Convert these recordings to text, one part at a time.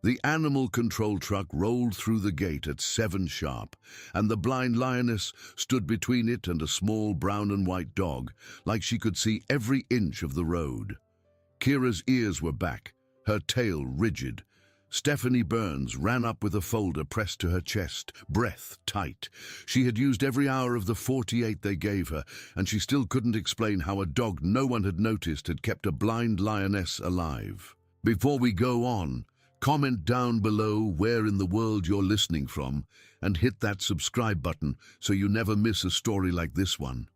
The animal control truck rolled through the gate at 7 sharp, and the blind lioness stood between it and a small brown and white dog, like she could see every inch of the road. Kira's ears were back, her tail rigid. Stephanie Burns ran up with a folder pressed to her chest, breath tight. She had used every hour of the 48 they gave her, and she still couldn't explain how a dog no one had noticed had kept a blind lioness alive. Before we go on, comment down below where in the world you're listening from, and hit that subscribe button so you never miss a story like this one.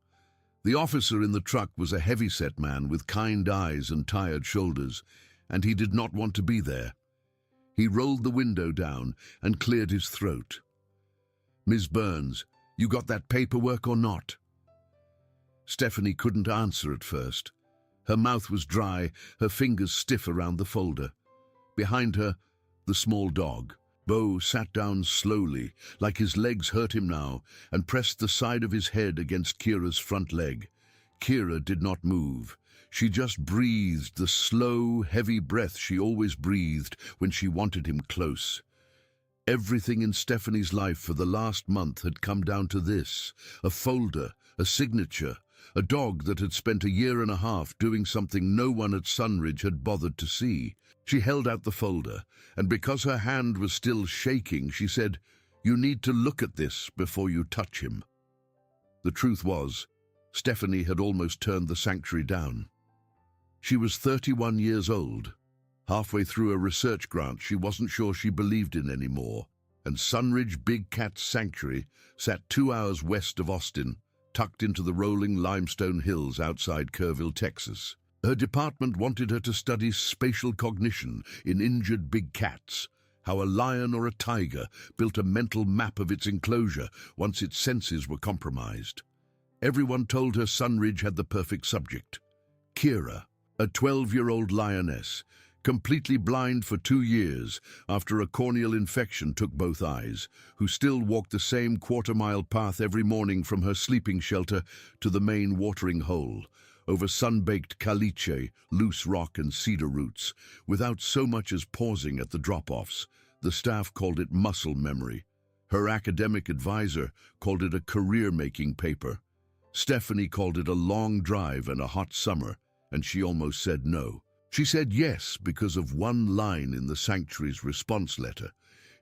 The officer in the truck was a heavy-set man with kind eyes and tired shoulders, and he did not want to be there. He rolled the window down and cleared his throat. "Ms. Burns, you got that paperwork or not?" Stephanie couldn't answer at first. Her mouth was dry, her fingers stiff around the folder. Behind her, the small dog. Bo sat down slowly, like his legs hurt him now, and pressed the side of his head against Kira's front leg. Kira did not move. She just breathed the slow, heavy breath she always breathed when she wanted him close. Everything in Stephanie's life for the last month had come down to this: a folder, a signature, a dog that had spent a year and a half doing something no one at Sunridge had bothered to see. She held out the folder, and because her hand was still shaking, she said, "You need to look at this before you touch him." The truth was, Stephanie had almost turned the sanctuary down. She was 31 years old. Halfway through a research grant she wasn't sure she believed in anymore, and Sunridge Big Cat Sanctuary sat 2 hours west of Austin, tucked into the rolling limestone hills outside Kerrville, Texas. Her department wanted her to study spatial cognition in injured big cats, how a lion or a tiger built a mental map of its enclosure once its senses were compromised. Everyone told her Sunridge had the perfect subject. Kira, a 12-year-old lioness, completely blind for 2 years after a corneal infection took both eyes, who still walked the same quarter-mile path every morning from her sleeping shelter to the main watering hole, over sun-baked caliche, loose rock and cedar roots, without so much as pausing at the drop-offs. The staff called it muscle memory. Her academic advisor called it a career-making paper. Stephanie called it a long drive and a hot summer, and she almost said no. She said yes because of one line in the sanctuary's response letter.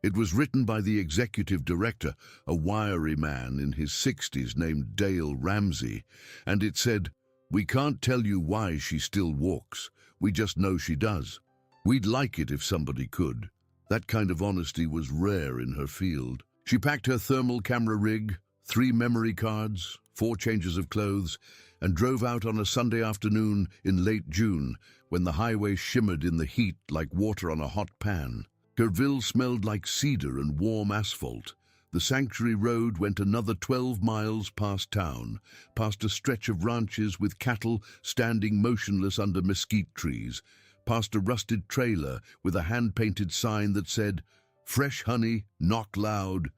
It was written by the executive director, a wiry man in his 60s named Dale Ramsey, and it said, "We can't tell you why she still walks. We just know she does. We'd like it if somebody could." That kind of honesty was rare in her field. She packed her thermal camera rig, 3 memory cards, 4 changes of clothes, and drove out on a Sunday afternoon in late June when the highway shimmered in the heat like water on a hot pan. Kerrville smelled like cedar and warm asphalt. The sanctuary road went another 12 miles past town, past a stretch of ranches with cattle standing motionless under mesquite trees, past a rusted trailer with a hand-painted sign that said, "Fresh honey, knock loud."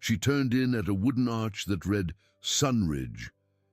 She turned in at a wooden arch that read, "Sunridge,"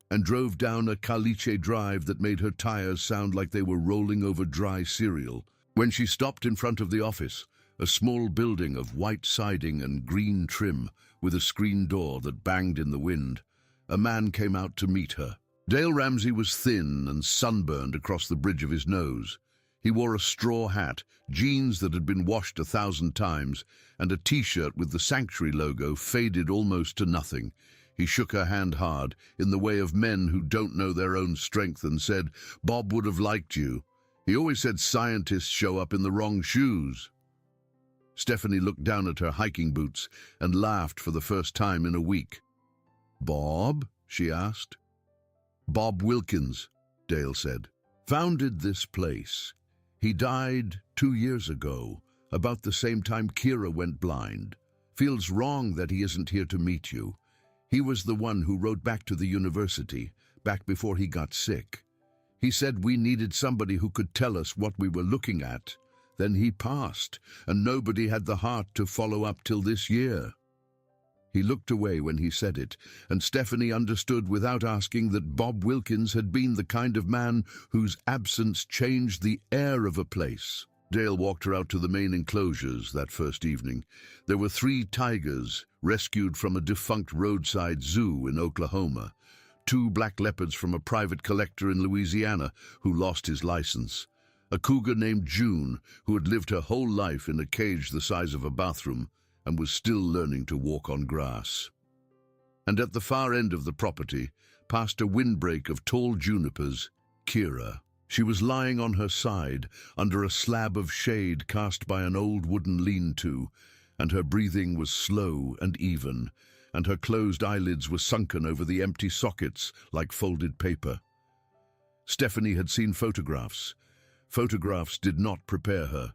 and drove down a caliche drive that made her tires sound like they were rolling over dry cereal. When she stopped in front of the office, a small building of white siding and green trim with a screen door that banged in the wind, a man came out to meet her. Dale Ramsey was thin and sunburned across the bridge of his nose. He wore a straw hat, jeans that had been washed 1,000 times, and a t-shirt with the sanctuary logo faded almost to nothing. He shook her hand hard, in the way of men who don't know their own strength, and said, "Bob would have liked you. He always said scientists show up in the wrong shoes." Stephanie looked down at her hiking boots and laughed for the first time in a week. "Bob?" she asked. "Bob Wilkins," Dale said. "Founded this place. He died 2 years ago, about the same time Kira went blind. Feels wrong that he isn't here to meet you. He was the one who wrote back to the university, back before he got sick. He said we needed somebody who could tell us what we were looking at. Then he passed, and nobody had the heart to follow up till this year." He looked away when he said it, and Stephanie understood without asking that Bob Wilkins had been the kind of man whose absence changed the air of a place. Dale walked her out to the main enclosures that first evening. There were 3 tigers rescued from a defunct roadside zoo in Oklahoma, 2 black leopards from a private collector in Louisiana who lost his license, a cougar named June who had lived her whole life in a cage the size of a bathroom and was still learning to walk on grass. And at the far end of the property, past a windbreak of tall junipers, Kira. She was lying on her side under a slab of shade cast by an old wooden lean-to, and her breathing was slow and even, and her closed eyelids were sunken over the empty sockets like folded paper. Stephanie had seen photographs. Photographs did not prepare her.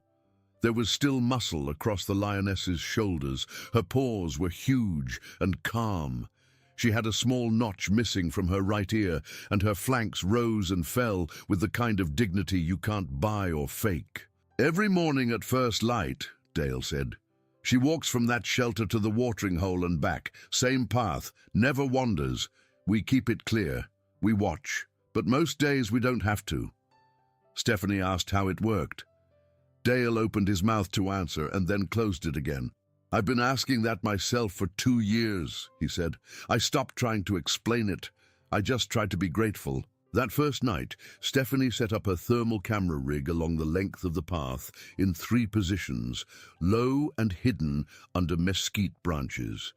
There was still muscle across the lioness's shoulders. Her paws were huge and calm. She had a small notch missing from her right ear, and her flanks rose and fell with the kind of dignity you can't buy or fake. "Every morning at first light," Dale said. "She walks from that shelter to the watering hole and back. Same path, never wanders. We keep it clear. We watch. But most days we don't have to." Stephanie asked how it worked. Dale opened his mouth to answer and then closed it again. "I've been asking that myself for 2 years," he said. "I stopped trying to explain it. I just tried to be grateful." That first night, Stephanie set up her thermal camera rig along the length of the path in 3 positions, low and hidden under mesquite branches.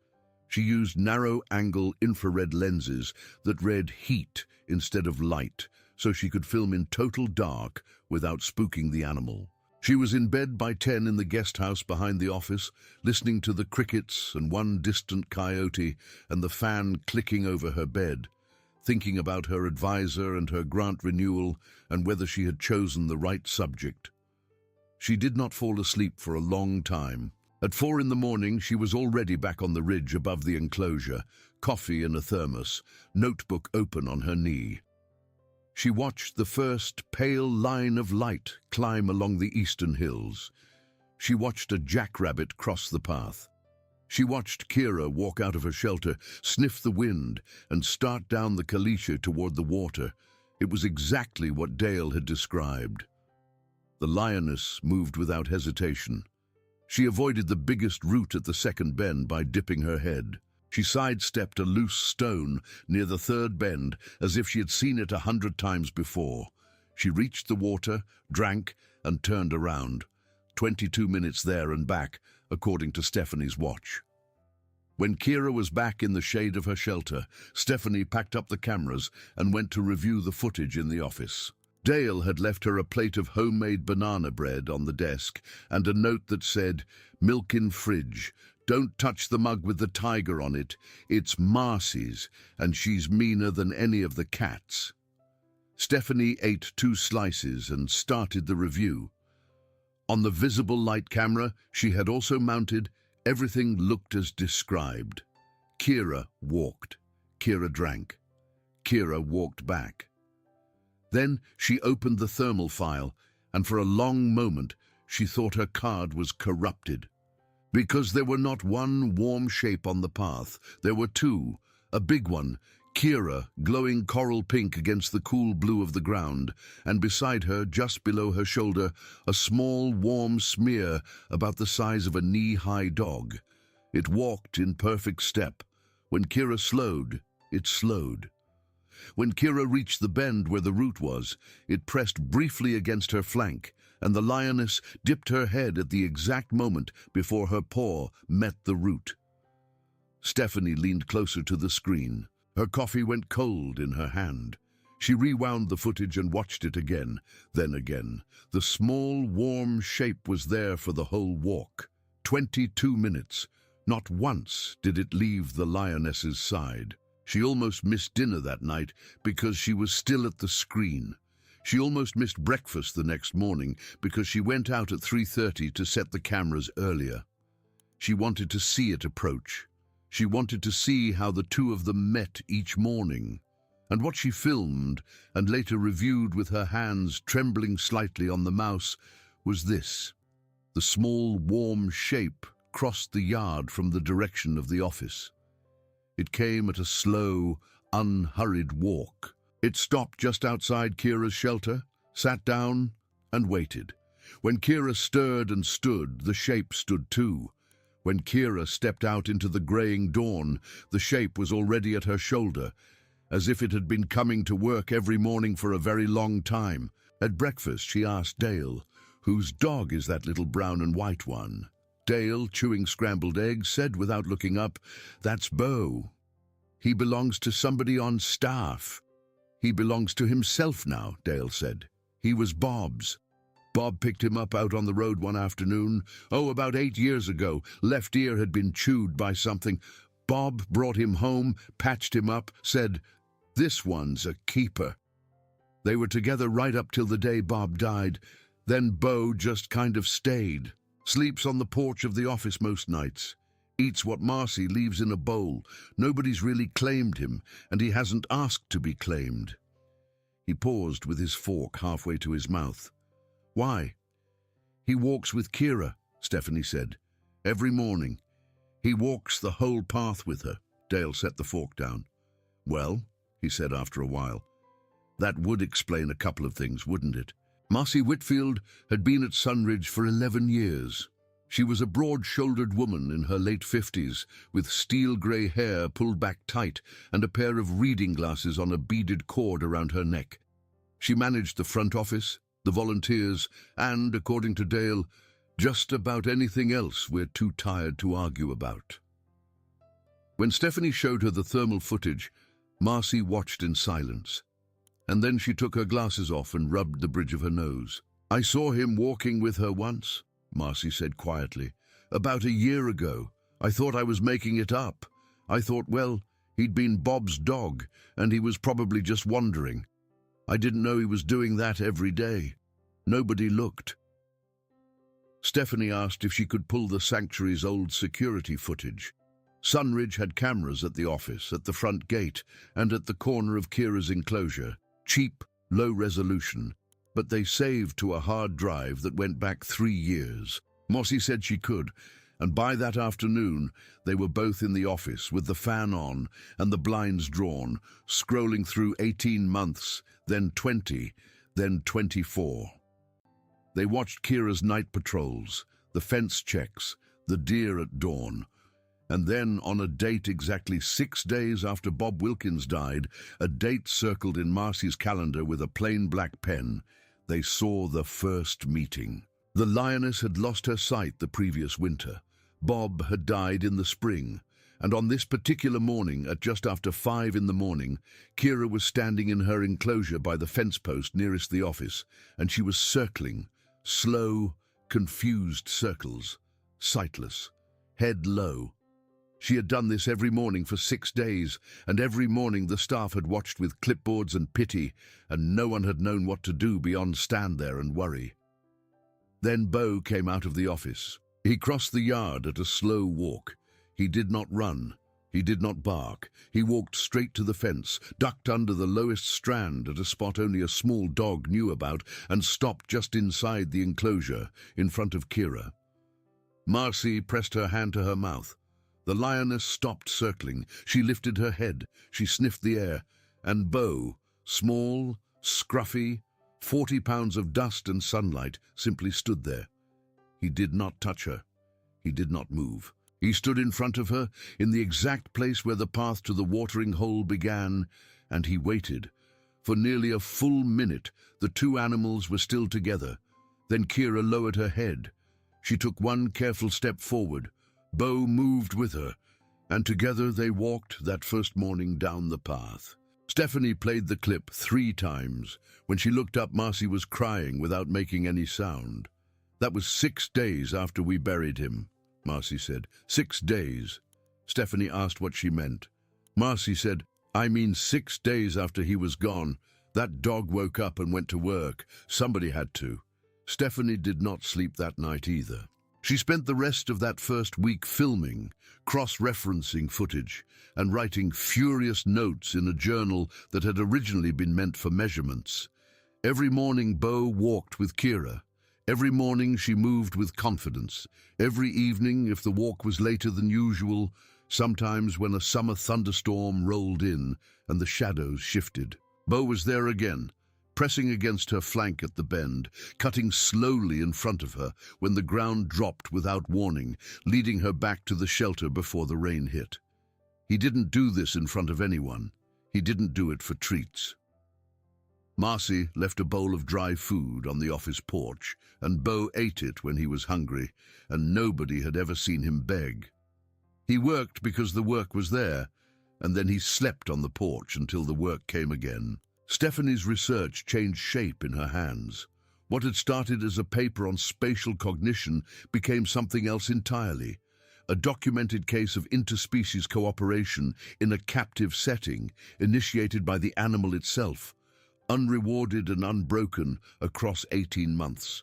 She used narrow-angle infrared lenses that read heat instead of light, so she could film in total dark without spooking the animal. She was in bed by 10 in the guest house behind the office, listening to the crickets and one distant coyote and the fan clicking over her bed, thinking about her advisor and her grant renewal and whether she had chosen the right subject. She did not fall asleep for a long time. At 4 in the morning, she was already back on the ridge above the enclosure, coffee in a thermos, notebook open on her knee. She watched the first pale line of light climb along the eastern hills. She watched a jackrabbit cross the path. She watched Kira walk out of her shelter, sniff the wind, and start down the Kalisha toward the water. It was exactly what Dale had described. The lioness moved without hesitation. She avoided the biggest root at the second bend by dipping her head. She sidestepped a loose stone near the third bend as if she had seen it 100 times before. She reached the water, drank, and turned around. 22 minutes there and back, according to Stephanie's watch. When Kira was back in the shade of her shelter, Stephanie packed up the cameras and went to review the footage in the office. Dale had left her a plate of homemade banana bread on the desk and a note that said, "Milk in fridge. Don't touch the mug with the tiger on it. It's Marcy's, and she's meaner than any of the cats." Stephanie ate 2 slices and started the review. On the visible light camera she had also mounted, everything looked as described. Kira walked. Kira drank. Kira walked back. Then she opened the thermal file, and for a long moment she thought her card was corrupted. Because there were not one warm shape on the path, there were 2. A big one, Kira, glowing coral pink against the cool blue of the ground, and beside her, just below her shoulder, a small warm smear about the size of a knee-high dog. It walked in perfect step. When Kira slowed, it slowed. When Kira reached the bend where the root was, it pressed briefly against her flank, and the lioness dipped her head at the exact moment before her paw met the root. Stephanie leaned closer to the screen. Her coffee went cold in her hand. She rewound the footage and watched it again, then again. The small, warm shape was there for the whole walk. 22 minutes. Not once did it leave the lioness's side. She almost missed dinner that night because she was still at the screen. She almost missed breakfast the next morning because she went out at 3:30 to set the cameras earlier. She wanted to see it approach. She wanted to see how the 2 of them met each morning. And what she filmed and later reviewed with her hands trembling slightly on the mouse was this. The small, warm shape crossed the yard from the direction of the office. It came at a slow, unhurried walk. It stopped just outside Kira's shelter, sat down, and waited. When Kira stirred and stood, the shape stood too. When Kira stepped out into the greying dawn, the shape was already at her shoulder, as if it had been coming to work every morning for a very long time. At breakfast, she asked Dale, "Whose dog is that little brown and white one?" Dale, chewing scrambled eggs, said without looking up, "That's Bo. He belongs to somebody on staff." "He belongs to himself now," Dale said. "He was Bob's. Bob picked him up out on the road one afternoon. About 8 years ago. Left ear had been chewed by something. Bob brought him home, patched him up, said, 'This one's a keeper.' They were together right up till the day Bob died. Then Bo just kind of stayed. Sleeps on the porch of the office most nights. Eats what Marcy leaves in a bowl. Nobody's really claimed him, and he hasn't asked to be claimed." He paused with his fork halfway to his mouth. "Why?" "He walks with Kira," Stephanie said. "Every morning. He walks the whole path with her." Dale set the fork down. "Well," he said after a while, "that would explain a couple of things, wouldn't it?" Marcy Whitfield had been at Sunridge for 11 years. She was a broad-shouldered woman in her late 50s, with steel-grey hair pulled back tight and a pair of reading glasses on a beaded cord around her neck. She managed the front office, the volunteers, and, according to Dale, just about anything else we're too tired to argue about. When Stephanie showed her the thermal footage, Marcy watched in silence. And then she took her glasses off and rubbed the bridge of her nose. "I saw him walking with her once," Marcy said quietly. "About a year ago. I thought I was making it up. I thought, well, he'd been Bob's dog, and he was probably just wandering. I didn't know he was doing that every day. Nobody looked." Stephanie asked if she could pull the sanctuary's old security footage. Sunridge had cameras at the office, at the front gate, and at the corner of Kira's enclosure. Cheap, low resolution, but they saved to a hard drive that went back 3 years. Marcy said she could, and by that afternoon they were both in the office with the fan on and the blinds drawn, scrolling through 18 months, then 20, then 24. They watched Kira's night patrols, the fence checks, the deer at dawn. And then, on a date exactly 6 days after Bob Wilkins died, a date circled in Marcy's calendar with a plain black pen, they saw the first meeting. The Lioness had lost her sight the previous winter. Bob had died in the spring, and on this particular morning, at just after 5 in the morning, Kira was standing in her enclosure by the fence post nearest the office, and she was circling, slow, confused circles, sightless, head low. She had done this every morning for 6 days, and every morning the staff had watched with clipboards and pity, and no one had known what to do beyond stand there and worry. Then Bo came out of the office. He crossed the yard at a slow walk. He did not run. He did not bark. He walked straight to the fence, ducked under the lowest strand at a spot only a small dog knew about, and stopped just inside the enclosure, in front of Kira. Marcy pressed her hand to her mouth. The Lioness stopped circling. She lifted her head. She sniffed the air. And Bo, small, scruffy, 40 pounds of dust and sunlight, simply stood there. He did not touch her. He did not move. He stood in front of her, in the exact place where the path to the watering hole began, and he waited. For nearly a full minute, the two animals were still together. Then Kira lowered her head. She took one careful step forward. Bo moved with her, and together they walked that first morning down the path. Stephanie played the clip 3 times. When she looked up, Marcy was crying without making any sound. "That was 6 days after we buried him," Marcy said. 6 days. Stephanie asked what she meant. Marcy said, "I mean 6 days after he was gone. That dog woke up and went to work. Somebody had to." Stephanie did not sleep that night either. She spent the rest of that first week filming, cross-referencing footage, and writing furious notes in a journal that had originally been meant for measurements. Every morning Bo walked with Kira. Every morning she moved with confidence. Every evening, if the walk was later than usual, sometimes when a summer thunderstorm rolled in and the shadows shifted, Bo was there again, pressing against her flank at the bend, cutting slowly in front of her when the ground dropped without warning, leading her back to the shelter before the rain hit. He didn't do this in front of anyone. He didn't do it for treats. Marcy left a bowl of dry food on the office porch, and Bo ate it when he was hungry, and nobody had ever seen him beg. He worked because the work was there, and then he slept on the porch until the work came again. Stephanie's research changed shape in her hands. What had started as a paper on spatial cognition became something else entirely, a documented case of interspecies cooperation in a captive setting, initiated by the animal itself, unrewarded and unbroken across 18 months.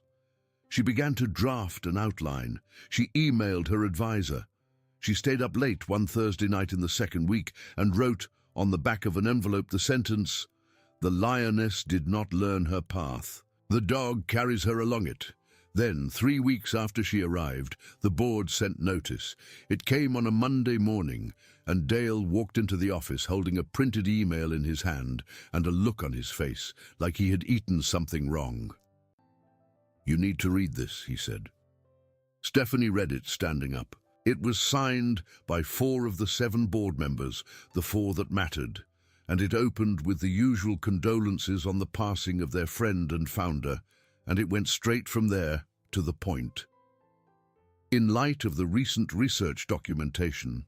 She began to draft an outline. She emailed her advisor. She stayed up late one Thursday night in the second week and wrote on the back of an envelope the sentence, "The lioness did not learn her path. The dog carries her along it." Then, 3 weeks after she arrived, the board sent notice. It came on a Monday morning, and Dale walked into the office holding a printed email in his hand and a look on his face, like he had eaten something wrong. "You need to read this," he said. Stephanie read it, standing up. It was signed by 4 of the 7 board members, the 4 that mattered, and it opened with the usual condolences on the passing of their friend and founder, and it went straight from there to the point. In light of the recent research documentation,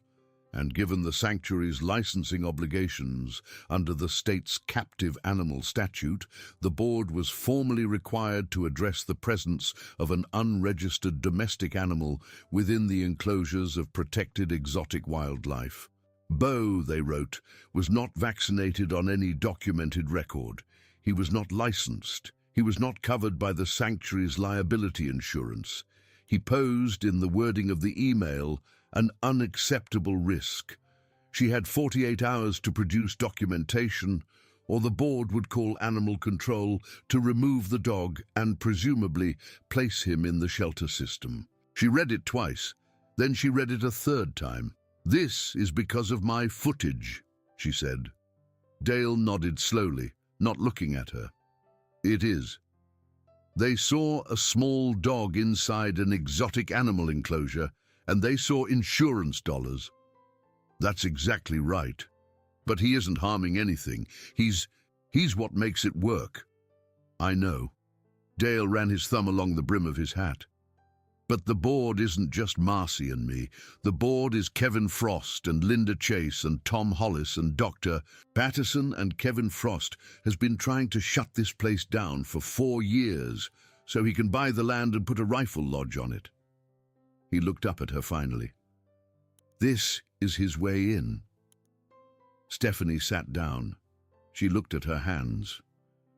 and given the sanctuary's licensing obligations under the state's captive animal statute, the board was formally required to address the presence of an unregistered domestic animal within the enclosures of protected exotic wildlife. Bo, they wrote, was not vaccinated on any documented record. He was not licensed. He was not covered by the sanctuary's liability insurance. He posed, in the wording of the email, an unacceptable risk. She had 48 hours to produce documentation, or the board would call animal control to remove the dog and presumably place him in the shelter system. She read it twice, then she read it a third time. "This is because of my footage," she said. Dale nodded slowly, not looking at her. "It is. They saw a small dog inside an exotic animal enclosure, and they saw insurance dollars." "That's exactly right. But he isn't harming anything. He's what makes it work." "I know." Dale ran his thumb along the brim of his hat. "But the board isn't just Marcy and me. The board is Kevin Frost and Linda Chase and Tom Hollis and Dr. Patterson, and Kevin Frost has been trying to shut this place down for 4 years so he can buy the land and put a rifle lodge on it." He looked up at her finally. "This is his way in." Stephanie sat down. She looked at her hands.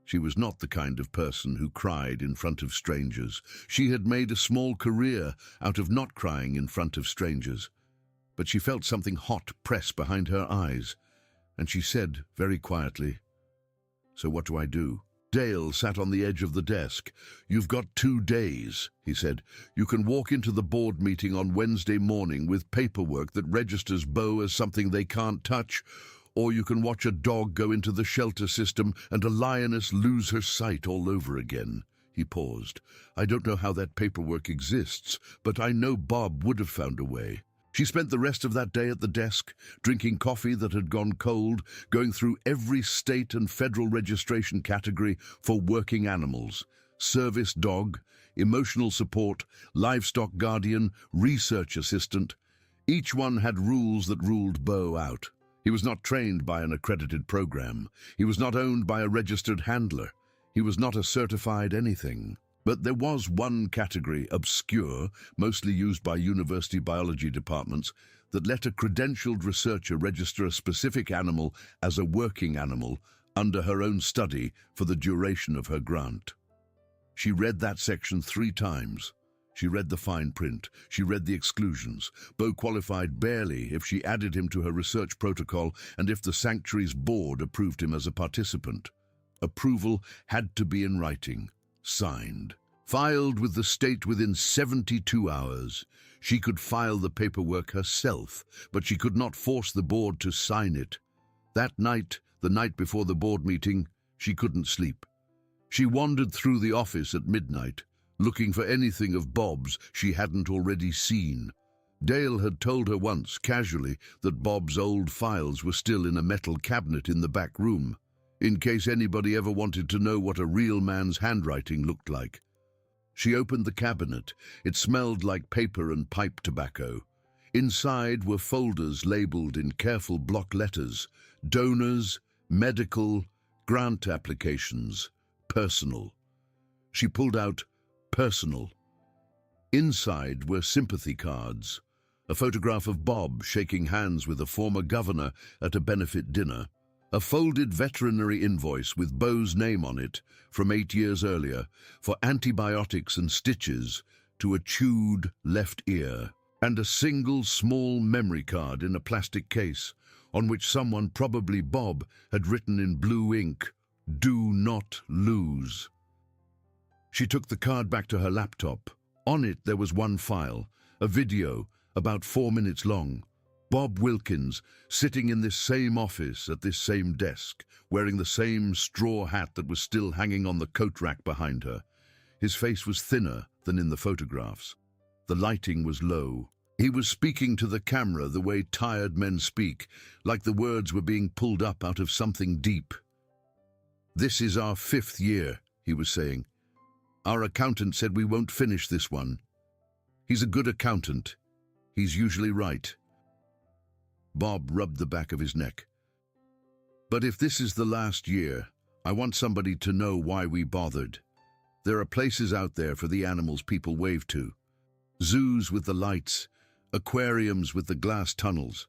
She was not the kind of person who cried in front of strangers. She had made a small career out of not crying in front of strangers. But she felt something hot press behind her eyes, and she said very quietly, "So what do I do?" Dale sat on the edge of the desk. "You've got 2 days, he said. "You can walk into the board meeting on Wednesday morning with paperwork that registers Bo as something they can't touch, or you can watch a dog go into the shelter system and a lioness lose her sight all over again." He paused. "I don't know how that paperwork exists, but I know Bob would have found a way." She spent the rest of that day at the desk, drinking coffee that had gone cold, going through every state and federal registration category for working animals: service dog, emotional support, livestock guardian, research assistant. Each one had rules that ruled Bo out. He was not trained by an accredited program. He was not owned by a registered handler. He was not a certified anything. But there was one category, obscure, mostly used by university biology departments, that let a credentialed researcher register a specific animal as a working animal under her own study for the duration of her grant. She read that section 3 times. She read the fine print. She read the exclusions. Bo qualified barely if she added him to her research protocol and if the sanctuary's board approved him as a participant. Approval had to be in writing. Signed. Filed with the state within 72 hours. She could file the paperwork herself, but she could not force the board to sign it. That night, the night before the board meeting, she couldn't sleep. She wandered through the office at midnight, looking for anything of Bob's she hadn't already seen. Dale had told her once, casually, that Bob's old files were still in a metal cabinet in the back room, in case anybody ever wanted to know what a real man's handwriting looked like. She opened the cabinet. It smelled like paper and pipe tobacco. Inside were folders labeled in careful block letters: donors, medical, grant applications, personal. She pulled out personal. Inside were sympathy cards, a photograph of Bob shaking hands with a former governor at a benefit dinner, a folded veterinary invoice with Bo's name on it from 8 years earlier for antibiotics and stitches to a chewed left ear, and a single small memory card in a plastic case on which someone, probably Bob, had written in blue ink, "Do not lose." She took the card back to her laptop. On it there was one file, a video about 4 minutes long. Bob Wilkins, sitting in this same office at this same desk, wearing the same straw hat that was still hanging on the coat rack behind her. His face was thinner than in the photographs. The lighting was low. He was speaking to the camera the way tired men speak, like the words were being pulled up out of something deep. "This is our 5th year," he was saying. "Our accountant said we won't finish this one. He's a good accountant. He's usually right." Bob rubbed the back of his neck. "But if this is the last year, I want somebody to know why we bothered. There are places out there for the animals people wave to. Zoos with the lights, aquariums with the glass tunnels.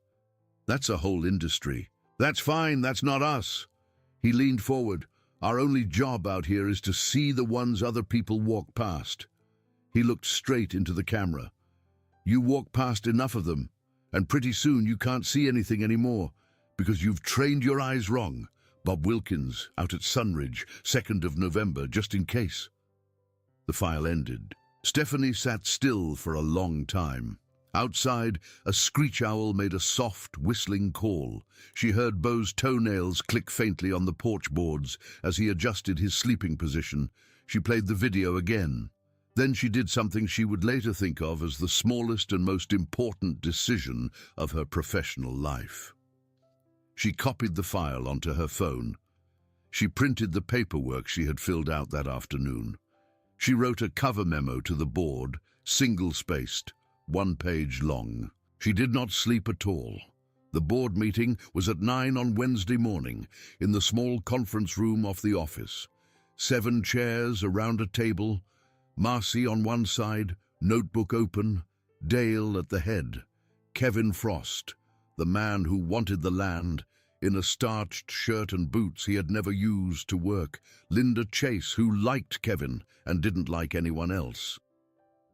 That's a whole industry." "That's fine, that's not us." He leaned forward. "Our only job out here is to see the ones other people walk past." He looked straight into the camera. "You walk past enough of them, and pretty soon you can't see anything anymore, because you've trained your eyes wrong. Bob Wilkins, out at Sunridge, 2nd of November, just in case." The file ended. Stephanie sat still for a long time. Outside, a screech owl made a soft, whistling call. She heard Bo's toenails click faintly on the porch boards as he adjusted his sleeping position. She played the video again. Then she did something she would later think of as the smallest and most important decision of her professional life. She copied the file onto her phone. She printed the paperwork she had filled out that afternoon. She wrote a cover memo to the board, single-spaced, 1 page long. She did not sleep at all. The board meeting was at 9 on Wednesday morning in the small conference room off the office. 7 chairs around a table, Marcy on one side, notebook open, Dale at the head, Kevin Frost, the man who wanted the land, in a starched shirt and boots he had never used to work, Linda Chase, who liked Kevin and didn't like anyone else,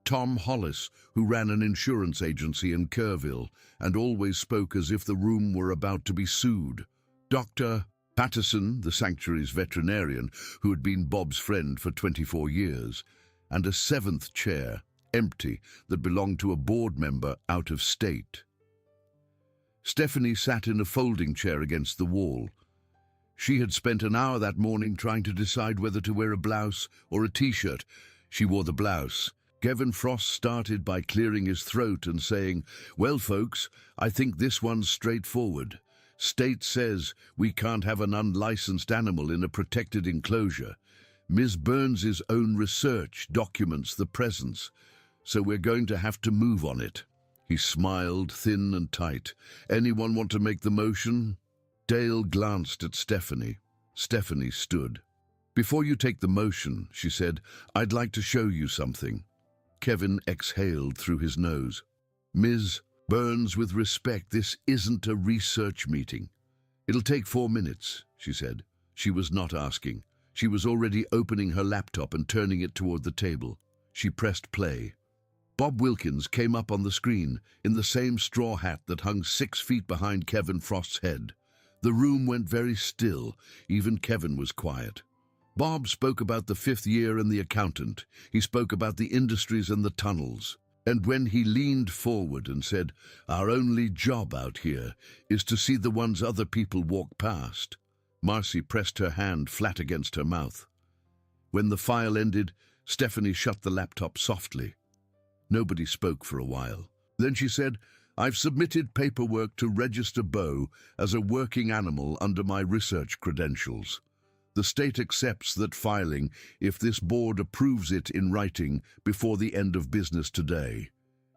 Tom Hollis, who ran an insurance agency in Kerrville and always spoke as if the room were about to be sued, Dr. Patterson, the sanctuary's veterinarian, who had been Bob's friend for 24 years, and a 7th chair, empty, that belonged to a board member out of state. Stephanie sat in a folding chair against the wall. She had spent an hour that morning trying to decide whether to wear a blouse or a t-shirt. She wore the blouse. Kevin Frost started by clearing his throat and saying, "Well, folks, I think this one's straightforward. State says we can't have an unlicensed animal in a protected enclosure. Ms. Burns's own research documents the presence, so we're going to have to move on it." He smiled, thin and tight. "Anyone want to make the motion?" Dale glanced at Stephanie. Stephanie stood. "Before you take the motion," she said, "I'd like to show you something." Kevin exhaled through his nose. "Ms. Burns, with respect, this isn't a research meeting." "It'll take 4 minutes," she said. She was not asking. She was already opening her laptop and turning it toward the table. She pressed play. Bob Wilkins came up on the screen in the same straw hat that hung 6 feet behind Kevin Frost's head. The room went very still. Even Kevin was quiet. Bob spoke about the 5th year and the accountant. He spoke about the industries and the tunnels. And when he leaned forward and said, "Our only job out here is to see the ones other people walk past," Marcy pressed her hand flat against her mouth. When the file ended, Stephanie shut the laptop softly. Nobody spoke for a while. Then she said, "I've submitted paperwork to register Bo as a working animal under my research credentials. The state accepts that filing if this board approves it in writing before the end of business today.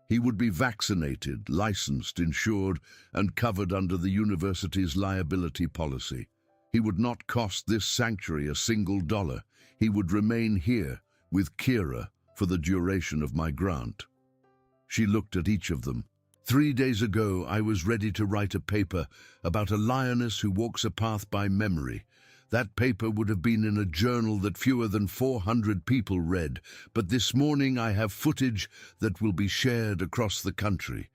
He would be vaccinated, licensed, insured, and covered under the university's liability policy. He would not cost this sanctuary a single dollar. He would remain here with Kira for the duration of my grant." She looked at each of them. 3 days ago, I was ready to write a paper about a lioness who walks a path by memory. That paper would have been in a journal that fewer than 400 people read, but this morning I have footage that will be shared across the country.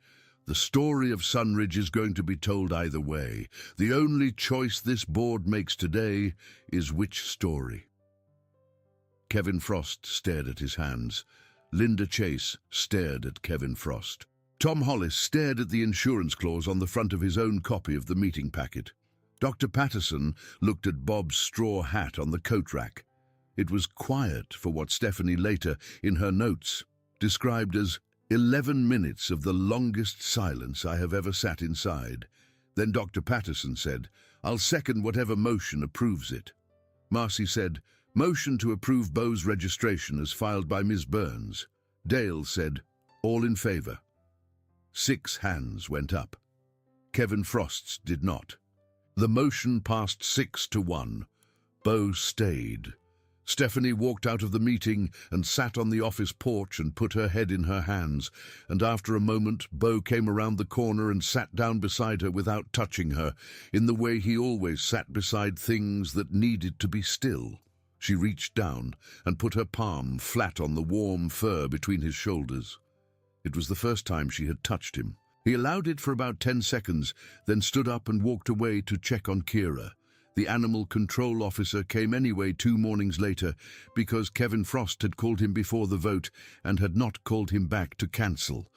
The story of Sunridge is going to be told either way. The only choice this board makes today is which story. Kevin Frost stared at his hands. Linda Chase stared at Kevin Frost. Tom Hollis stared at the insurance clause on the front of his own copy of the meeting packet. Dr. Patterson looked at Bob's straw hat on the coat rack. It was quiet for what Stephanie later, in her notes, described as 11 minutes of the longest silence I have ever sat inside. Then Dr. Patterson said, "I'll second whatever motion approves it." Marcy said, "Motion to approve Bo's registration as filed by Ms. Burns." Dale said, "All in favor." 6 hands went up. Kevin Frost's did not. The motion passed 6-1. Bo stayed. Stephanie walked out of the meeting and sat on the office porch and put her head in her hands, and after a moment Bo came around the corner and sat down beside her without touching her, in the way he always sat beside things that needed to be still. She reached down and put her palm flat on the warm fur between his shoulders. It was the first time she had touched him. He allowed it for about 10 seconds, then stood up and walked away to check on Kira. The animal control officer came anyway 2 mornings later because Kevin Frost had called him before the vote and had not called him back to cancel.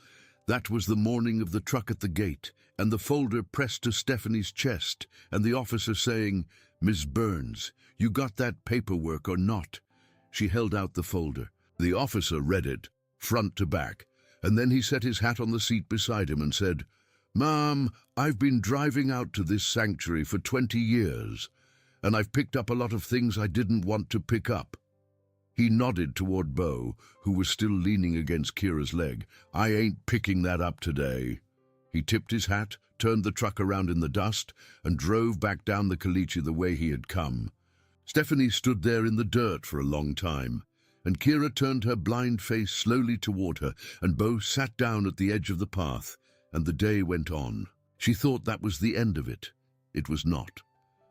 That was the morning of the truck at the gate, and the folder pressed to Stephanie's chest, and the officer saying, "Ms. Burns, you got that paperwork or not?" She held out the folder. The officer read it, front to back, and then he set his hat on the seat beside him and said, "Ma'am, I've been driving out to this sanctuary for 20 years, and I've picked up a lot of things I didn't want to pick up." He nodded toward Bo, who was still leaning against Kira's leg. "I ain't picking that up today." He tipped his hat, turned the truck around in the dust, and drove back down the caliche the way he had come. Stephanie stood there in the dirt for a long time, and Kira turned her blind face slowly toward her, and Bo sat down at the edge of the path, and the day went on. She thought that was the end of it. It was not.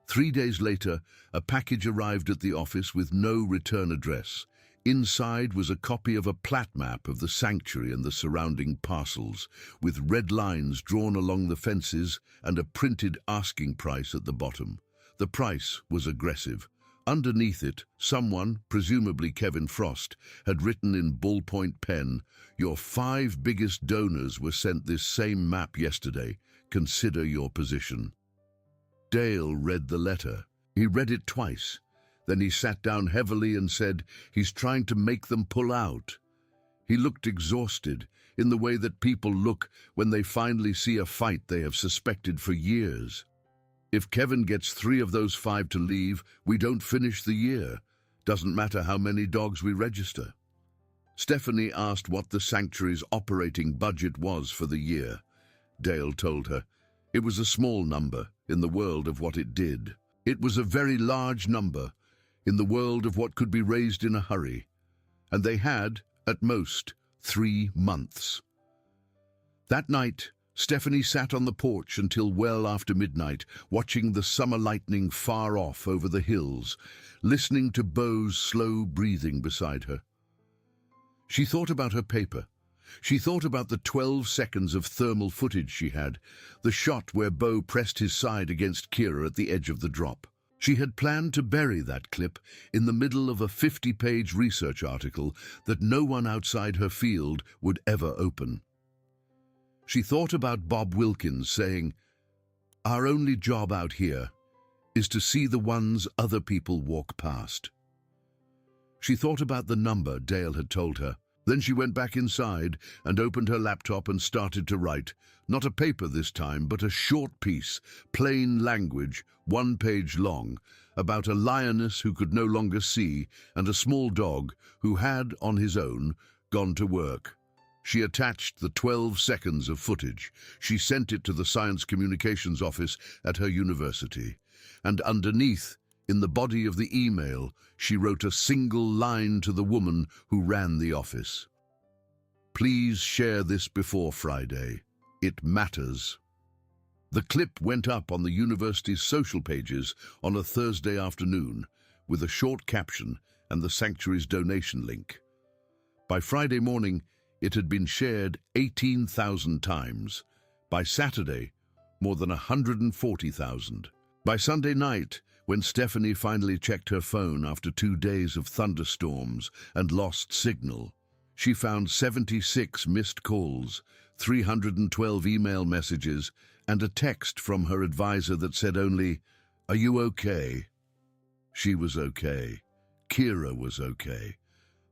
3 days later, a package arrived at the office with no return address. Inside was a copy of a plat map of the sanctuary and the surrounding parcels, with red lines drawn along the fences and a printed asking price at the bottom. The price was aggressive. Underneath it, someone, presumably Kevin Frost, had written in ballpoint pen, "Your 5 biggest donors were sent this same map yesterday. Consider your position." Dale read the letter. He read it twice. Then he sat down heavily and said, "He's trying to make them pull out." He looked exhausted, in the way that people look when they finally see a fight they have suspected for years. "If Kevin gets 3 of those 5 to leave, we don't finish the year. Doesn't matter how many dogs we register." Stephanie asked what the sanctuary's operating budget was for the year. Dale told her. It was a small number in the world of what it did. It was a very large number in the world of what could be raised in a hurry. And they had, at most, 3 months. That night, Stephanie sat on the porch until well after midnight, watching the summer lightning far off over the hills, listening to Bo's slow breathing beside her. She thought about her paper. She thought about the 12 seconds of thermal footage she had, the shot where Bo pressed his side against Kira at the edge of the drop. She had planned to bury that clip in the middle of a 50-page research article that no one outside her field would ever open. She thought about Bob Wilkins saying, "Our only job out here is to see the ones other people walk past." She thought about the number Dale had told her. Then she went back inside and opened her laptop and started to write. Not a paper this time, but a short piece, plain language, 1 page long, about a lioness who could no longer see and a small dog who had, on his own, gone to work. She attached the 12 seconds of footage. She sent it to the science communications office at her university. And underneath, in the body of the email, she wrote a single line to the woman who ran the office. Please share this before Friday. It matters. The clip went up on the university's social pages on a Thursday afternoon with a short caption and the sanctuary's donation link. By Friday morning, it had been shared 18,000 times. By Saturday, more than 140,000. By Sunday night, when Stephanie finally checked her phone after 2 days of thunderstorms and lost signal, she found 76 missed calls, 312 email messages, and a text from her advisor that said only, "Are you okay?" She was okay. Kira was okay.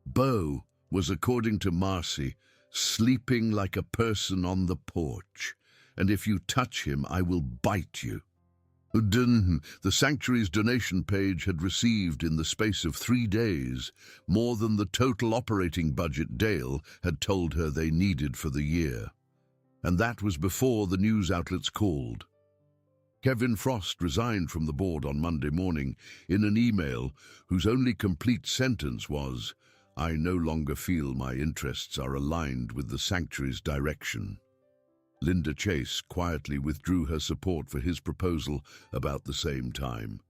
Bo was, according to Marcy, sleeping like a person on the porch, and if you touch him, I will bite you. The sanctuary's donation page had received, in the space of 3 days, more than the total operating budget Dale had told her they needed for the year. And that was before the news outlets called. Kevin Frost resigned from the board on Monday morning in an email whose only complete sentence was, "I no longer feel my interests are aligned with the sanctuary's direction." Linda Chase quietly withdrew her support for his proposal about the same time.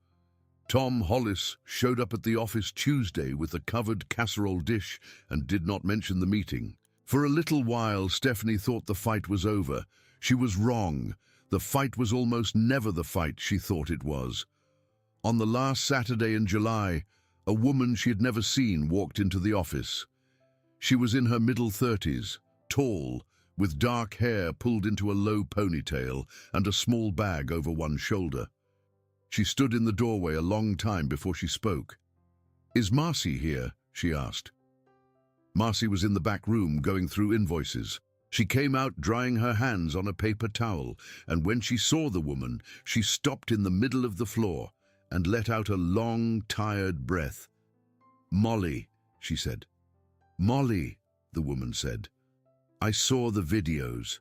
Tom Hollis showed up at the office Tuesday with a covered casserole dish and did not mention the meeting. For a little while, Stephanie thought the fight was over. She was wrong. The fight was almost never the fight she thought it was. On the last Saturday in July, a woman she had never seen walked into the office. She was in her middle 30s, tall, with dark hair pulled into a low ponytail and a small bag over one shoulder. She stood in the doorway a long time before she spoke. "Is Marcy here?" she asked. Marcy was in the back room going through invoices. She came out drying her hands on a paper towel, and when she saw the woman, she stopped in the middle of the floor and let out a long, tired breath. "Molly," she said. "Molly," the woman said. "I saw the videos."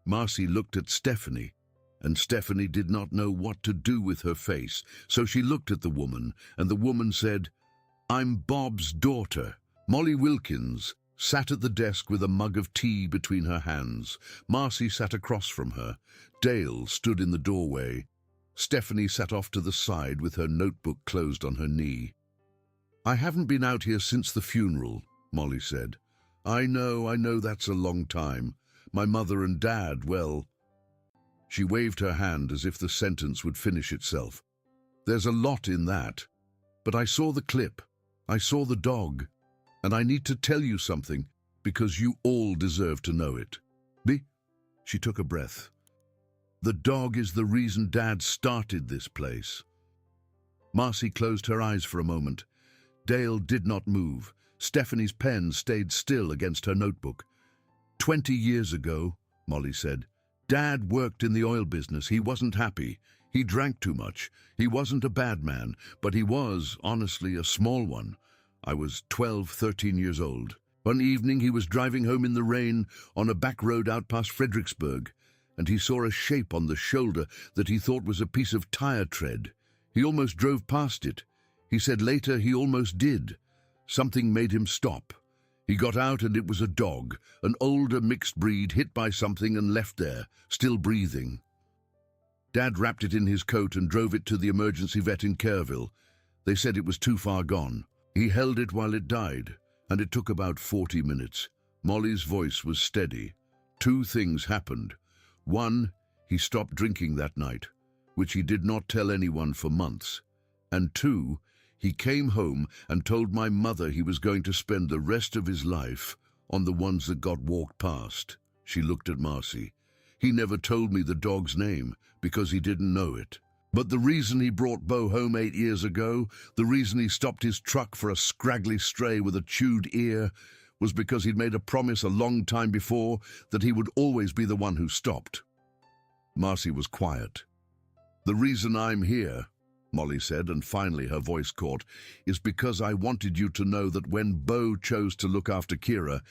Marcy looked at Stephanie, and Stephanie did not know what to do with her face, so she looked at the woman, and the woman said, "I'm Bob's daughter." Molly Wilkins sat at the desk with a mug of tea between her hands. Marcy sat across from her. Dale stood in the doorway. Stephanie sat off to the side with her notebook closed on her knee. "I haven't been out here since the funeral," Molly said. I know that's a long time. My mother and dad, well..." She waved her hand as if the sentence would finish itself. "There's a lot in that. But I saw the clip. I saw the dog. And I need to tell you something, because you all deserve to know it." She took a breath. "The dog is the reason Dad started this place." Marcy closed her eyes for a moment. Dale did not move. Stephanie's pen stayed still against her notebook. 20 years ago, Molly said, Dad worked in the oil business. He wasn't happy. He drank too much. He wasn't a bad man, but he was, honestly, a small one. I was 12, 13 years old. One evening he was driving home in the rain on a back road out past Fredericksburg, and he saw a shape on the shoulder that he thought was a piece of tire tread. He almost drove past it. He said later he almost did. Something made him stop. He got out and it was a dog, an older mixed breed hit by something and left there, still breathing. Dad wrapped it in his coat and drove it to the emergency vet in Kerrville. They said it was too far gone. He held it while it died, and it took about 40 minutes. Molly's voice was steady. 2 things happened. 1, he stopped drinking that night, which he did not tell anyone for months. And 2, he came home and told my mother he was going to spend the rest of his life on the ones that got walked past. She looked at Marcy. He never told me the dog's name because he didn't know it. But the reason he brought Bo home 8 years ago, the reason he stopped his truck for a scraggly stray with a chewed ear, was because he'd made a promise a long time before that he would always be the one who stopped. Marcy was quiet. "The reason I'm here," Molly said, and finally her voice caught, "is because I wanted you to know that when Bo chose to look after Kira,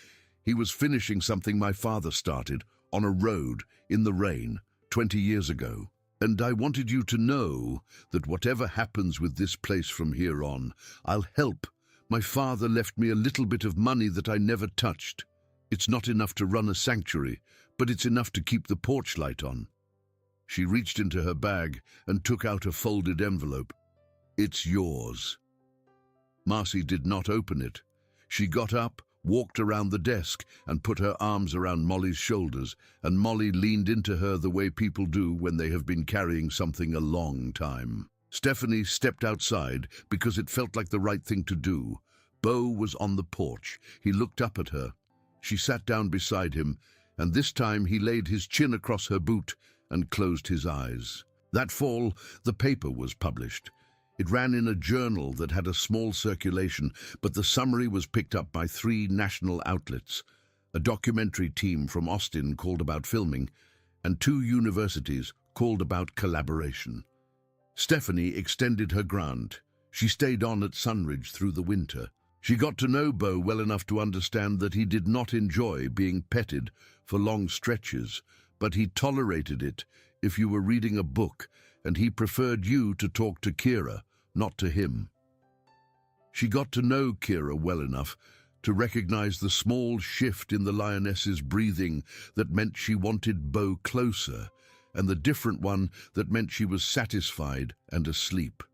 he was finishing something my father started on a road in the rain 20 years ago. And I wanted you to know that whatever happens with this place from here on, I'll help. My father left me a little bit of money that I never touched. It's not enough to run a sanctuary, but it's enough to keep the porch light on." She reached into her bag and took out a folded envelope. "It's yours." Marcy did not open it. She got up, walked around the desk, and put her arms around Molly's shoulders, and Molly leaned into her the way people do when they have been carrying something a long time. Stephanie stepped outside because it felt like the right thing to do. Bo was on the porch. He looked up at her. She sat down beside him, and this time he laid his chin across her boot and closed his eyes. That fall, the paper was published. It ran in a journal that had a small circulation, but the summary was picked up by 3 national outlets. A documentary team from Austin called about filming, and 2 universities called about collaboration. Stephanie extended her grant. She stayed on at Sunridge through the winter. She got to know Bo well enough to understand that he did not enjoy being petted for long stretches, but he tolerated it if you were reading a book, and he preferred you to talk to Kira, not to him. She got to know Kira well enough to recognize the small shift in the lioness's breathing that meant she wanted Bo closer, and the different one that meant she was satisfied and asleep.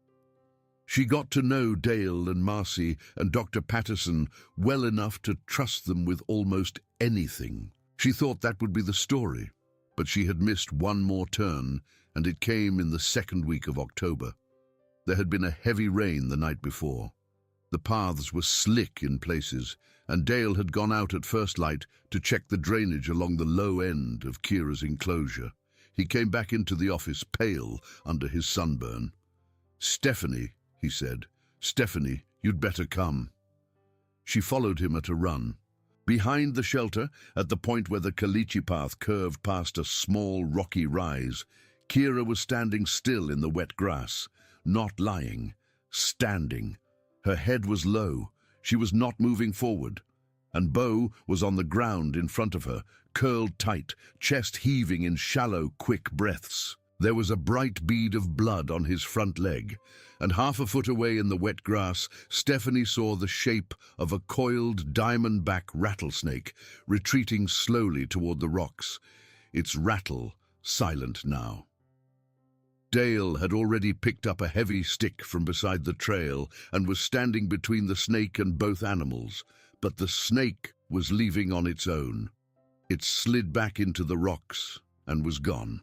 She got to know Dale and Marcy and Dr. Patterson well enough to trust them with almost anything. She thought that would be the story, but she had missed one more turn, and it came in the 2nd week of October. There had been a heavy rain the night before. The paths were slick in places, and Dale had gone out at first light to check the drainage along the low end of Kira's enclosure. He came back into the office pale under his sunburn. "Stephanie," he said. "Stephanie, you'd better come." She followed him at a run. Behind the shelter, at the point where the caliche path curved past a small rocky rise, Kira was standing still in the wet grass, not lying, standing. Her head was low. She was not moving forward. And Bo was on the ground in front of her, curled tight, chest heaving in shallow, quick breaths. There was a bright bead of blood on his front leg, and 1/2 foot away in the wet grass, Stephanie saw the shape of a coiled diamondback rattlesnake retreating slowly toward the rocks, its rattle silent now. Dale had already picked up a heavy stick from beside the trail and was standing between the snake and both animals, but the snake was leaving on its own. It slid back into the rocks and was gone.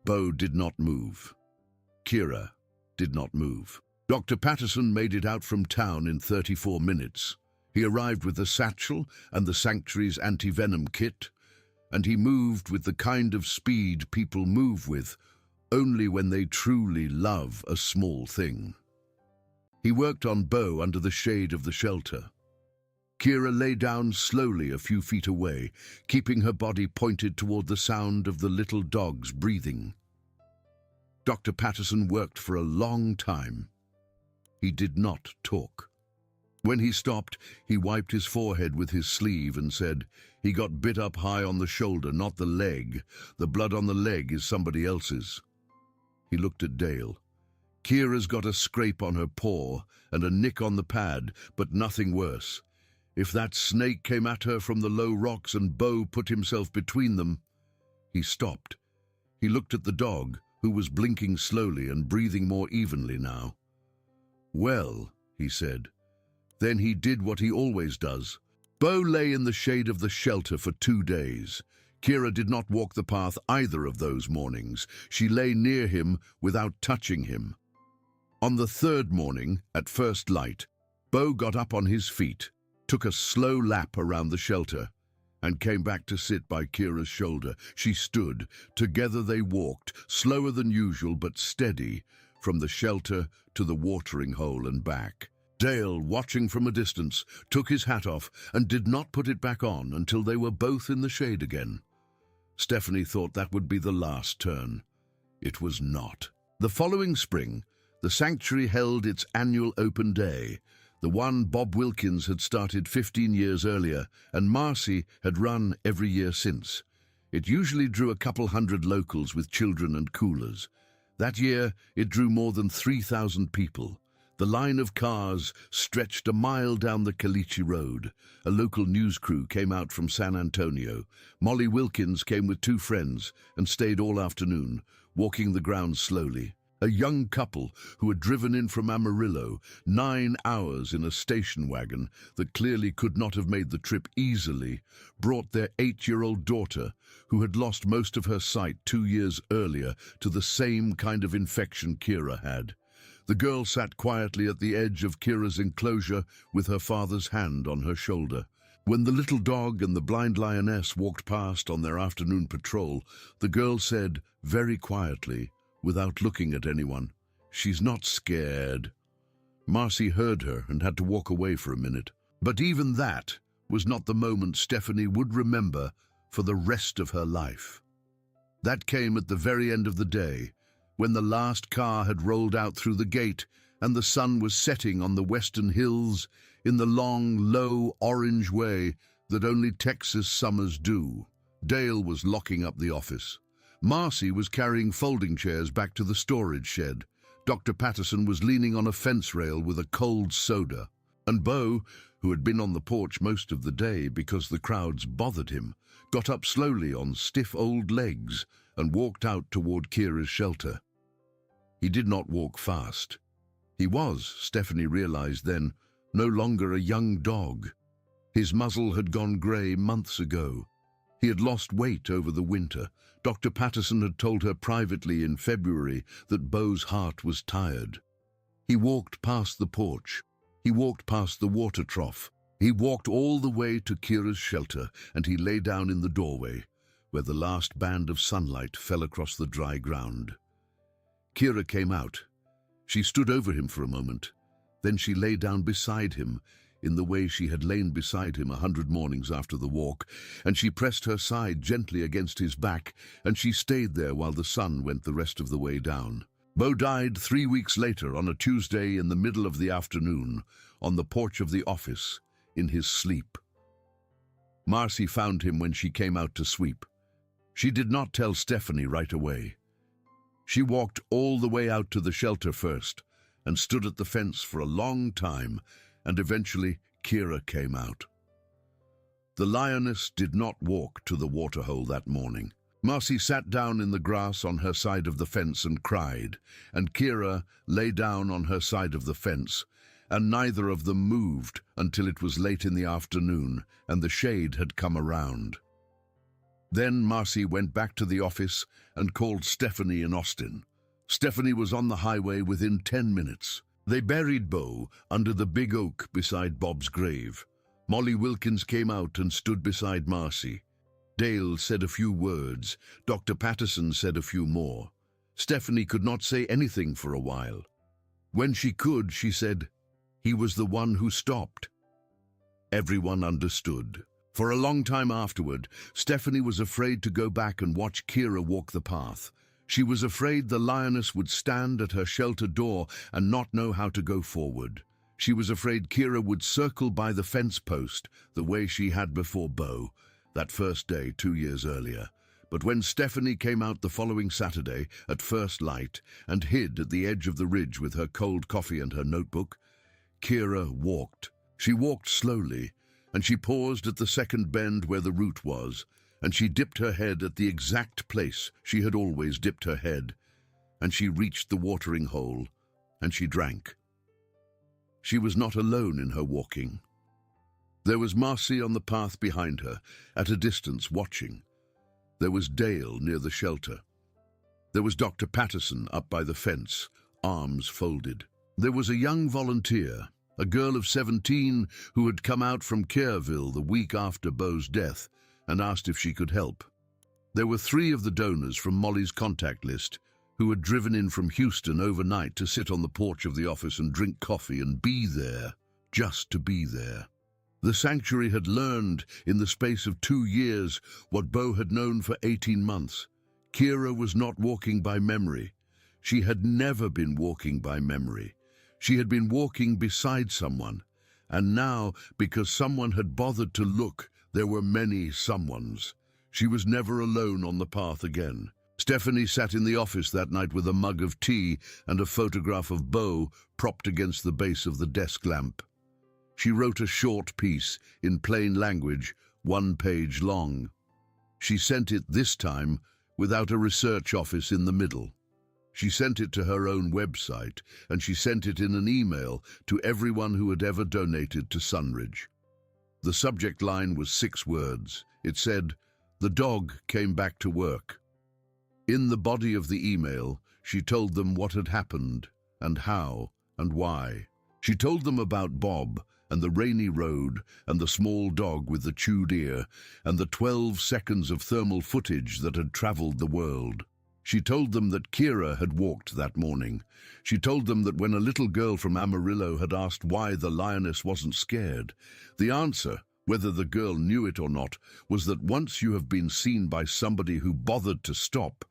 Bo did not move. Kira did not move. Dr. Patterson made it out from town in 34 minutes. He arrived with the satchel and the sanctuary's anti-venom kit, and he moved with the kind of speed people move with, only when they truly love a small thing. He worked on Bo under the shade of the shelter. Kira lay down slowly a few feet away, keeping her body pointed toward the sound of the little dog's breathing. Dr. Patterson worked for a long time. He did not talk. When he stopped, he wiped his forehead with his sleeve and said, "He got bit up high on the shoulder, not the leg. The blood on the leg is somebody else's." He looked at Dale. "Kira's got a scrape on her paw and a nick on the pad, but nothing worse. If that snake came at her from the low rocks and Bo put himself between them..." He stopped. He looked at the dog, who was blinking slowly and breathing more evenly now. "Well," he said. Then he did what he always does. Bo lay in the shade of the shelter for 2 days. Kira did not walk the path either of those mornings. She lay near him without touching him. On the 3rd morning, at first light, Bo got up on his feet, took a slow lap around the shelter, and came back to sit by Kira's shoulder. She stood. Together they walked, slower than usual but steady, from the shelter to the watering hole and back. Dale, watching from a distance, took his hat off and did not put it back on until they were both in the shade again. Stephanie thought that would be the last turn. It was not. The following spring, the sanctuary held its annual open day, the one Bob Wilkins had started 15 years earlier, and Marcy had run every year since. It usually drew a couple hundred locals with children and coolers. That year, it drew more than 3,000 people. The line of cars stretched a mile down the Caliche Road. A local news crew came out from San Antonio. Molly Wilkins came with 2 friends and stayed all afternoon, walking the grounds slowly. A young couple who had driven in from Amarillo 9 hours in a station wagon that clearly could not have made the trip easily, brought their 8-year-old daughter, who had lost most of her sight 2 years earlier, to the same kind of infection Kira had. The girl sat quietly at the edge of Kira's enclosure with her father's hand on her shoulder. When the little dog and the blind lioness walked past on their afternoon patrol, the girl said, very quietly, without looking at anyone, "She's not scared." Marcy heard her and had to walk away for a minute. But even that was not the moment Stephanie would remember for the rest of her life. That came at the very end of the day, when the last car had rolled out through the gate and the sun was setting on the western hills in the long, low, orange way that only Texas summers do. Dale was locking up the office. Marcy was carrying folding chairs back to the storage shed. Dr. Patterson was leaning on a fence rail with a cold soda. And Beau, who had been on the porch most of the day because the crowds bothered him, got up slowly on stiff old legs and walked out toward Kira's shelter. He did not walk fast. He was, Stephanie realized then, no longer a young dog. His muzzle had gone grey months ago. He had lost weight over the winter. Dr. Patterson had told her privately in February that Beau's heart was tired. He walked past the porch. He walked past the water trough. He walked all the way to Kira's shelter, and he lay down in the doorway, where the last band of sunlight fell across the dry ground. Kira came out. She stood over him for a moment. Then she lay down beside him, in the way she had lain beside him 100 mornings after the walk, and she pressed her side gently against his back, and she stayed there while the sun went the rest of the way down. Beau died 3 weeks later on a Tuesday in the middle of the afternoon, on the porch of the office, in his sleep. Marcy found him when she came out to sweep. She did not tell Stephanie right away. She walked all the way out to the shelter first, and stood at the fence for a long time, and eventually Kira came out. The lioness did not walk to the waterhole that morning. Marcy sat down in the grass on her side of the fence and cried, and Kira lay down on her side of the fence, and neither of them moved until it was late in the afternoon and the shade had come around. Then Marcy went back to the office and called Stephanie in Austin. Stephanie was on the highway within 10 minutes. They buried Beau under the big oak beside Bob's grave. Molly Wilkins came out and stood beside Marcy. Dale said a few words. Dr. Patterson said a few more. Stephanie could not say anything for a while. When she could, she said, "He was the one who stopped." Everyone understood. For a long time afterward, Stephanie was afraid to go back and watch Kira walk the path. She was afraid the lioness would stand at her shelter door and not know how to go forward. She was afraid Kira would circle by the fence post the way she had before Beau, that first day 2 years earlier. But when Stephanie came out the following Saturday at first light and hid at the edge of the ridge with her cold coffee and her notebook, Kira walked. She walked slowly, and she paused at the second bend where the root was, and she dipped her head at the exact place she had always dipped her head, and she reached the watering hole, and she drank. She was not alone in her walking. There was Marcy on the path behind her, at a distance, watching. There was Dale near the shelter. There was Dr. Patterson up by the fence, arms folded. There was a young volunteer, a girl of 17 who had come out from Kerrville the week after Beau's death, and asked if she could help. There were 3 of the donors from Molly's contact list who had driven in from Houston overnight to sit on the porch of the office and drink coffee and be there, just to be there. The sanctuary had learned in the space of 2 years what Bo had known for 18 months. Kira was not walking by memory. She had never been walking by memory. She had been walking beside someone. And now, because someone had bothered to look, there were many someones. She was never alone on the path again. Stephanie sat in the office that night with a mug of tea and a photograph of Bo propped against the base of the desk lamp. She wrote a short piece in plain language, 1 page long. She sent it this time without a research office in the middle. She sent it to her own website, and she sent it in an email to everyone who had ever donated to Sunridge. The subject line was 6 words. It said, "The dog came back to work." In the body of the email, she told them what had happened, and how, and why. She told them about Bob, and the rainy road, and the small dog with the chewed ear, and the 12 seconds of thermal footage that had traveled the world. She told them that Kira had walked that morning. She told them that when a little girl from Amarillo had asked why the lioness wasn't scared, the answer, whether the girl knew it or not, was that once you have been seen by somebody who bothered to stop,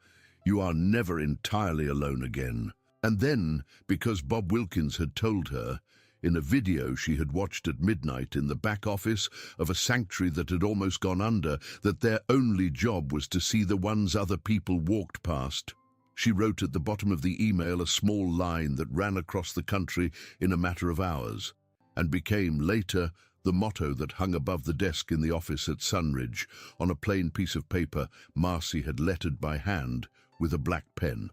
you are never entirely alone again. And then, because Bob Wilkins had told her, in a video she had watched at midnight in the back office of a sanctuary that had almost gone under, that their only job was to see the ones other people walked past. She wrote at the bottom of the email a small line that ran across the country in a matter of hours, and became later the motto that hung above the desk in the office at Sunridge on a plain piece of paper Marcy had lettered by hand with a black pen.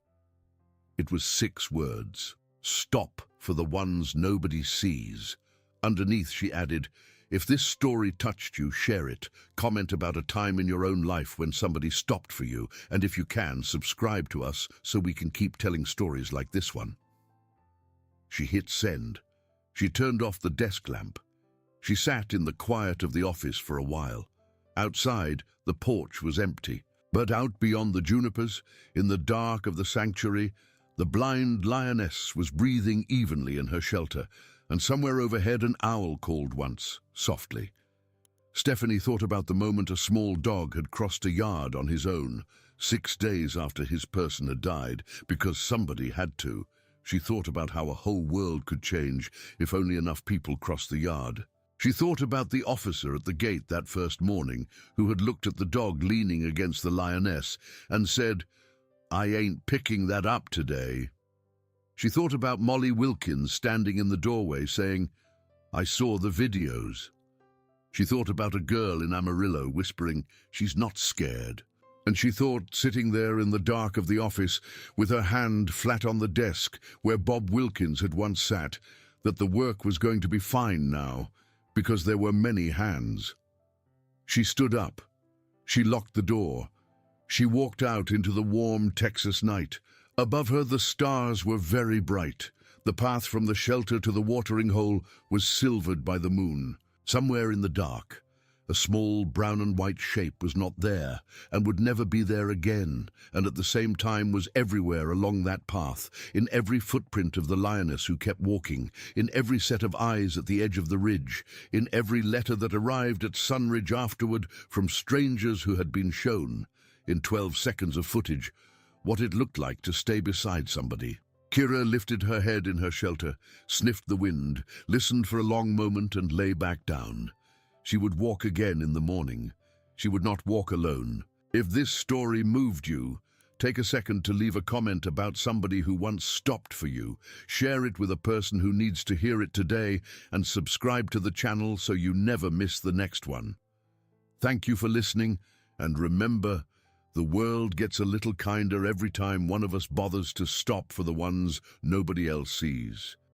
It was 6 words. Stop for the ones nobody sees. Underneath she added, if this story touched you, share it. Comment about a time in your own life when somebody stopped for you, and if you can, subscribe to us so we can keep telling stories like this one. She hit send. She turned off the desk lamp. She sat in the quiet of the office for a while. Outside, the porch was empty, but out beyond the junipers, in the dark of the sanctuary, the blind lioness was breathing evenly in her shelter, and somewhere overhead an owl called once, softly. Stephanie thought about the moment a small dog had crossed a yard on his own, 6 days after his person had died, because somebody had to. She thought about how a whole world could change if only enough people crossed the yard. She thought about the officer at the gate that first morning who had looked at the dog leaning against the lioness and said, "I ain't picking that up today." She thought about Molly Wilkins standing in the doorway saying, "I saw the videos." She thought about a girl in Amarillo whispering, "She's not scared." And she thought, sitting there in the dark of the office with her hand flat on the desk where Bob Wilkins had once sat, that the work was going to be fine now, because there were many hands. She stood up. She locked the door. She walked out into the warm Texas night. Above her the stars were very bright. The path from the shelter to the watering hole was silvered by the moon. Somewhere in the dark, a small brown and white shape was not there and would never be there again, and at the same time was everywhere along that path, in every footprint of the lioness who kept walking, in every set of eyes at the edge of the ridge, in every letter that arrived at Sunridge afterward from strangers who had been shown, in 12 seconds of footage, what it looked like to stay beside somebody. Kira lifted her head in her shelter, sniffed the wind, listened for a long moment and lay back down. She would walk again in the morning. She would not walk alone. If this story moved you, take a second to leave a comment about somebody who once stopped for you. Share it with a person who needs to hear it today, and subscribe to the channel so you never miss the next one. Thank you for listening, and remember, the world gets a little kinder every time one of us bothers to stop for the ones nobody else sees.